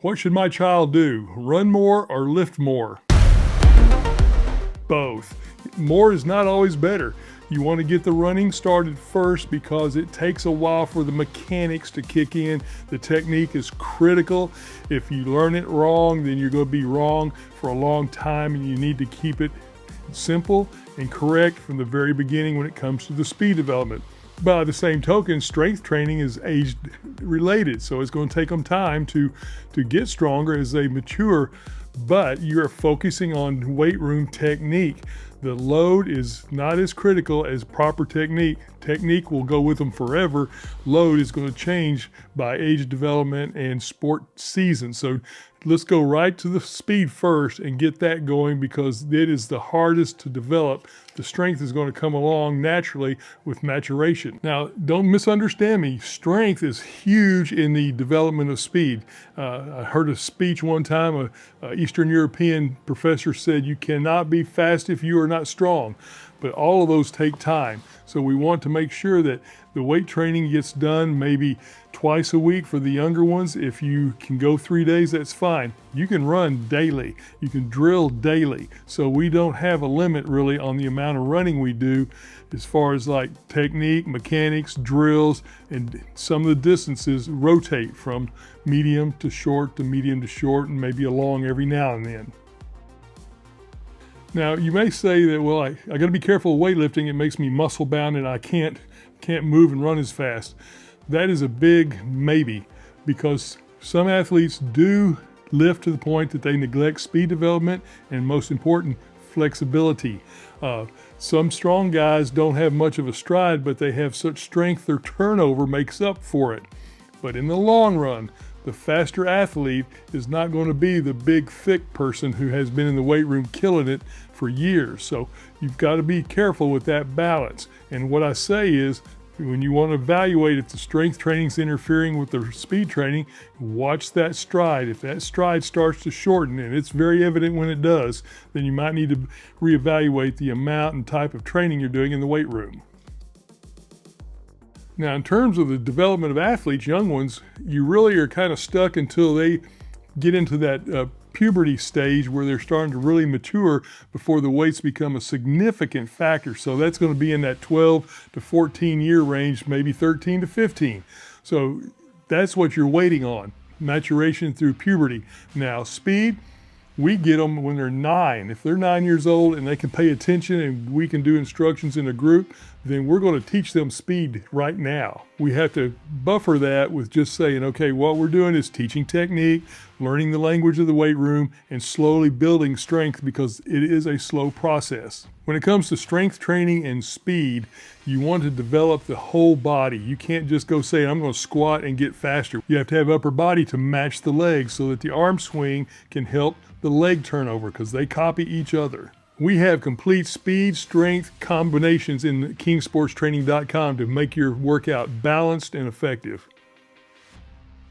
What should my child do? Run more or lift more? Both. More is not always better. You want to get the running started first because it takes a while for the mechanics to kick in. The technique is critical. If you learn it wrong, then you're going to be wrong for a long time, and you need to keep it simple and correct from the very beginning when it comes to the speed development. By the same token, strength training is age related, so it's going to take them time to get stronger as they mature, but you're focusing on weight room technique. The load is not as critical as proper technique. Technique will go with them forever. Load is going to change by age development and sport season. So let's go right to the speed first and get that going because it is the hardest to develop. The strength is going to come along naturally with maturation. Now, don't misunderstand me. Strength is huge in the development of speed. I heard a speech one time, an Eastern European professor said, you cannot be fast if you are not strong. But all of those take time. So we want to make sure that the weight training gets done maybe twice a week for the younger ones. If you can go 3 days, that's fine. You can run daily. You can drill daily. So we don't have a limit really on the amount of running we do as far as like technique, mechanics, drills, and some of the distances rotate from medium to short to medium to short and maybe a long every now and then. Now, you may say that, well, I got to be careful with weightlifting. It makes me muscle bound and I can't move and run as fast. That is a big maybe because some athletes do lift to the point that they neglect speed development and, most important, flexibility. Some strong guys don't have much of a stride, but they have such strength their turnover makes up for it. But in the long run, the faster athlete is not going to be the big, thick person who has been in the weight room killing it for years. So you've got to be careful with that balance. And what I say is, when you want to evaluate if the strength training is interfering with the speed training, watch that stride. If that stride starts to shorten, and it's very evident when it does, then you might need to reevaluate the amount and type of training you're doing in the weight room. Now, in terms of the development of athletes, young ones, you really are kind of stuck until they get into that puberty stage where they're starting to really mature before the weights become a significant factor. So that's going to be in that 12 to 14 year range, maybe 13 to 15. So that's what you're waiting on, maturation through puberty. Now, speed, we get them when they're 9. If they're 9 years old and they can pay attention and we can do instructions in a group, then we're going to teach them speed right now. We have to buffer that with just saying, okay, what we're doing is teaching technique, learning the language of the weight room, and slowly building strength because it is a slow process. When it comes to strength training and speed, you want to develop the whole body. You can't just go say, I'm going to squat and get faster. You have to have upper body to match the legs so that the arm swing can help the leg turnover because they copy each other. We have complete speed, strength combinations in KingSportsTraining.com to make your workout balanced and effective.